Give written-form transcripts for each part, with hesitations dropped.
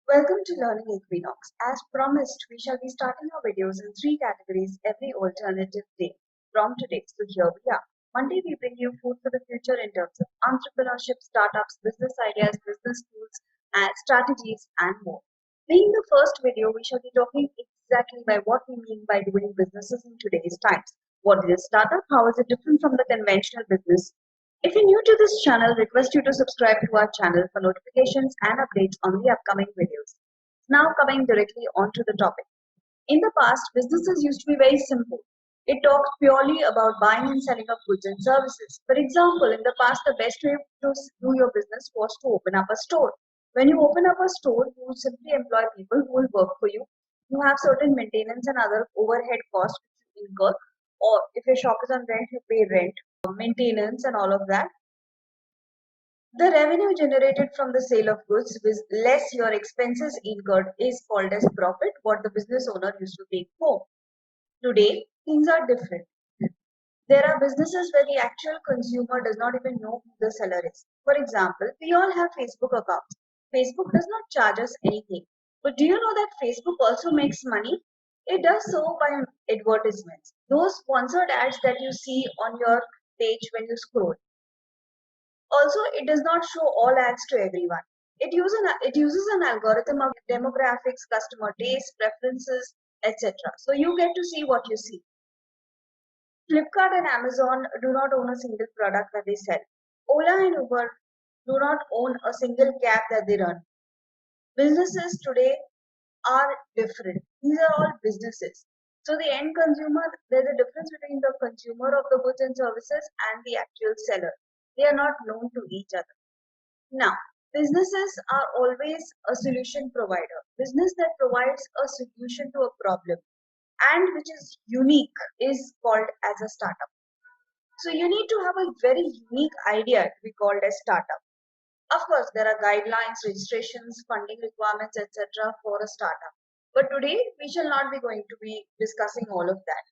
Welcome to Learning Equinox. As promised, we shall be starting our videos in three categories every alternative day from today. So here we are. Monday, we bring you food for the future in terms of entrepreneurship, startups, business ideas, business tools, and strategies, and more. Being the first video, we shall be talking exactly by what we mean by doing businesses in today's times. What is a startup? How is it different from the conventional business? If you're new to this channel, request you to subscribe to our channel for notifications and updates on the upcoming videos. Now coming directly onto the topic. In the past, businesses used to be very simple. It talked purely about buying and selling of goods and services. For example, in the past, the best way to do your business was to open up a store. When you open up a store, you simply employ people who will work for you. You have certain maintenance and other overhead costs which you incur, or if your shop is on rent, you pay rent, maintenance, and all of that. The revenue generated from the sale of goods with less your expenses incurred is called as profit, what the business owner used to take home. Today, things are different. There are businesses where the actual consumer does not even know who the seller is. For example, we all have Facebook accounts. Facebook does not charge us anything. But do you know that Facebook also makes money? It does so by advertisements. Those sponsored ads that you see on your page when you scroll. Also, it does not show all ads to everyone. It uses an algorithm of demographics, customer taste, preferences, etc. So you get to see what you see. Flipkart and Amazon do not own a single product that they sell. Ola and Uber do not own a single cab that they run. Businesses today are different. These are all businesses. So the end consumer, there's a difference between the consumer of the goods and services and the actual seller. They are not known to each other. Now, businesses are always a solution provider. Business that provides a solution to a problem and which is unique is called as a startup. So you need to have a very unique idea to be called a startup. Of course, there are guidelines, registrations, funding requirements, etc. for a startup. But today, we shall not be going to be discussing all of that.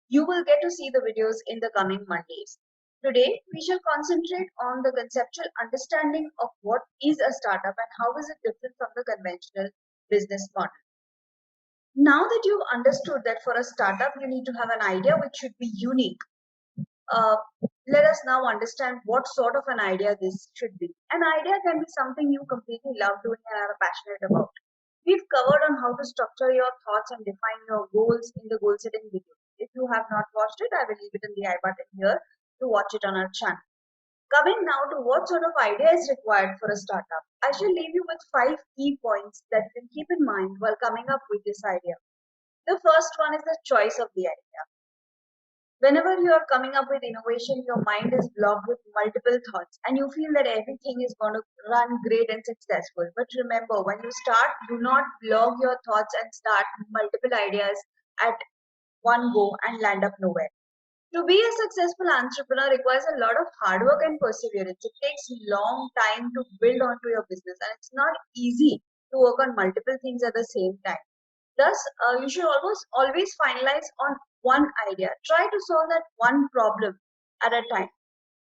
You will get to see the videos in the coming Mondays. Today, we shall concentrate on the conceptual understanding of what is a startup and how is it different from the conventional business model. Now that you've understood that for a startup, you need to have an idea which should be unique. Uh, Let us now understand what sort of an idea this should be. An idea can be something you completely love doing and are passionate about. We've covered on how to structure your thoughts and define your goals in the goal setting video. If you have not watched it, I will leave it in the I button here to watch it on our channel. Coming now to what sort of idea is required for a startup, I shall leave you with 5 key points that you can keep in mind while coming up with this idea. The first one is the choice of the idea. Whenever you are coming up with innovation, your mind is blocked with multiple thoughts and you feel that everything is going to run great and successful. But remember, when you start, do not block your thoughts and start multiple ideas at one go and land up nowhere. To be a successful entrepreneur requires a lot of hard work and perseverance. It takes long time to build onto your business and it's not easy to work on multiple things at the same time. Thus, you should always finalize on one idea. Try to solve that one problem at a time.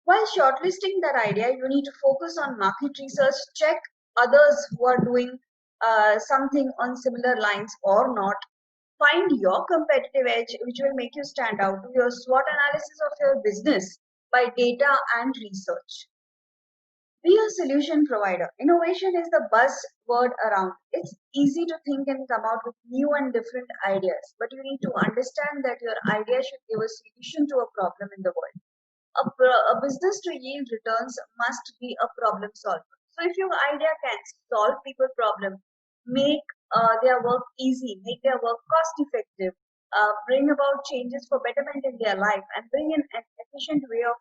While shortlisting that idea, you need to focus on market research, check others who are doing something on similar lines or not. Find your competitive edge, which will make you stand out. Do your SWOT analysis of your business by data and research. Be a solution provider. Innovation is the buzzword around. It's easy to think and come out with new and different ideas, but you need to understand that your idea should give a solution to a problem in the world. A business to yield returns must be a problem solver. So if your idea can solve people problem, make their work easy, make their work cost effective, bring about changes for betterment in their life, and bring in an efficient way of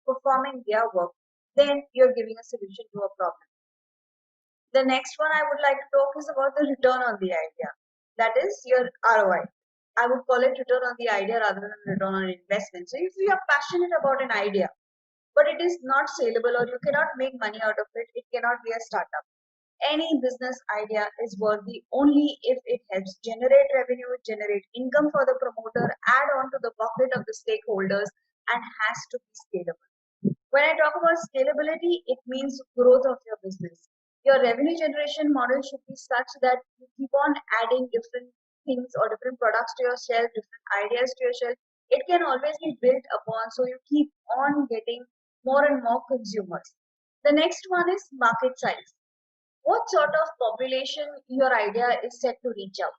performing their work, then you're giving a solution to a problem. The next one I would like to talk is about the return on the idea. That is your ROI. I would call it return on the idea rather than return on investment. So if you are passionate about an idea, but it is not saleable or you cannot make money out of it, it cannot be a startup. Any business idea is worthy only if it helps generate revenue, generate income for the promoter, add on to the pocket of the stakeholders, and has to be scalable. When I talk about scalability, it means growth of your business. Your revenue generation model should be such that you keep on adding different things or different products to your shelf, different ideas to your shelf. It can always be built upon, so you keep on getting more and more consumers. The next one is market size. What sort of population your idea is set to reach out?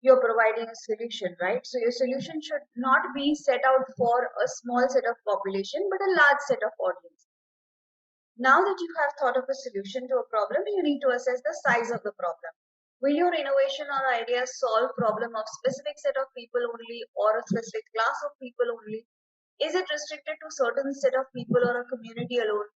You're providing a solution, right? So your solution should not be set out for a small set of population, but a large set of audience. Now that you have thought of a solution to a problem, you need to assess the size of the problem. Will your innovation or idea solve problem of specific set of people only or a specific class of people only? Is it restricted to certain set of people or a community alone?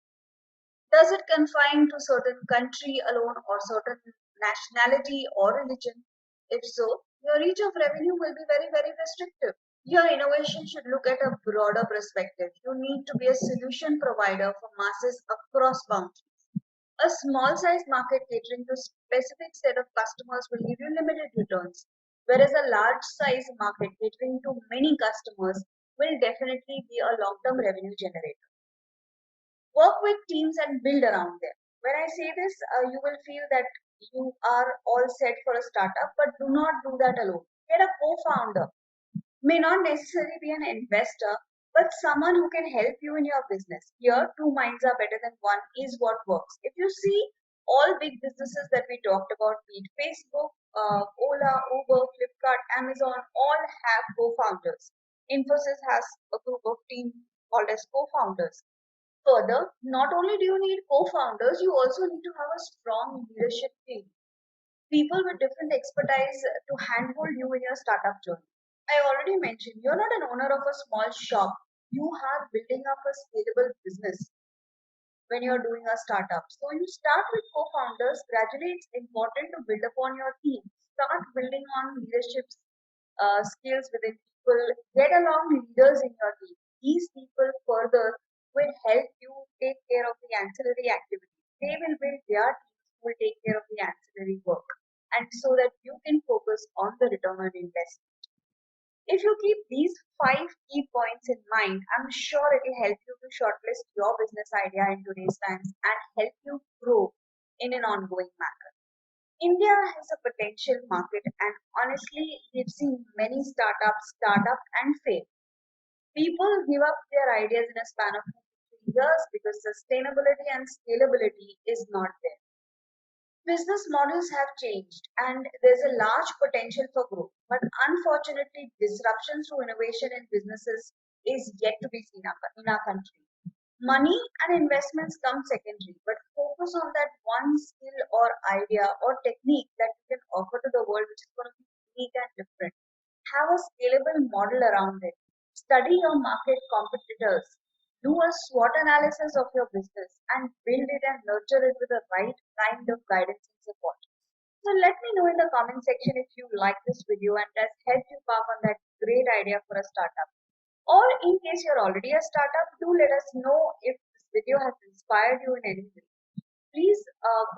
Does it confine to certain country alone or certain nationality or religion? If so, your reach of revenue will be very, very restrictive. Your innovation should look at a broader perspective. You need to be a solution provider for masses across boundaries. A small size market catering to specific set of customers will give you limited returns, whereas a large size market catering to many customers will definitely be a long term revenue generator. Work with teams and build around them. When I say this, you will feel that you are all set for a startup, but do not do that alone. Get a co founder, may not necessarily be an investor, but someone who can help you in your business. Here, two minds are better than one is what works. If you see all big businesses that we talked about, be it Facebook, Ola, Uber, Flipkart, Amazon, all have co-founders. Infosys has a group of team called as co-founders. Further, not only do you need co-founders, you also need to have a strong leadership team. People with different expertise to handhold you in your startup journey. I already mentioned you're not an owner of a small shop. You are building up a scalable business when you're doing a startup. So you start with co-founders. Gradually, it's important to build upon your team. Start building on leadership skills within people. Get along leaders in your team. These people further will help you take care of the ancillary activities. They will build their teams who will take care of the ancillary work. And so that you can focus on the return on investment. If you keep these five key points in mind, I'm sure it will help you to shortlist your business idea in today's times and help you grow in an ongoing manner. India has a potential market, and honestly, we've seen many startups start up and fail. People give up their ideas in a span of 2 to 3 years because sustainability and scalability is not there. Business models have changed, and there's a large potential for growth. But unfortunately, disruption through innovation in businesses is yet to be seen in our country. Money and investments come secondary, but focus on that one skill or idea or technique that you can offer to the world, which is going to be unique and different. Have a scalable model around it. Study your market competitors. Do a SWOT analysis of your business and build it and nurture it with the right kind of guidance and support. So let me know in the comment section if you like this video and has helped you pass on that great idea for a startup. Or in case you're already a startup, do let us know if this video has inspired you in any way. Please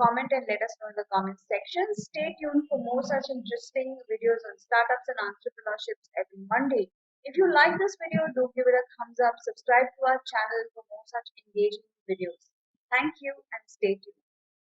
comment and let us know in the comment section. Stay tuned for more such interesting videos on startups and entrepreneurships every Monday. If you like this video, do give it a thumbs up, subscribe to our channel for more such engaging videos. Thank you and stay tuned.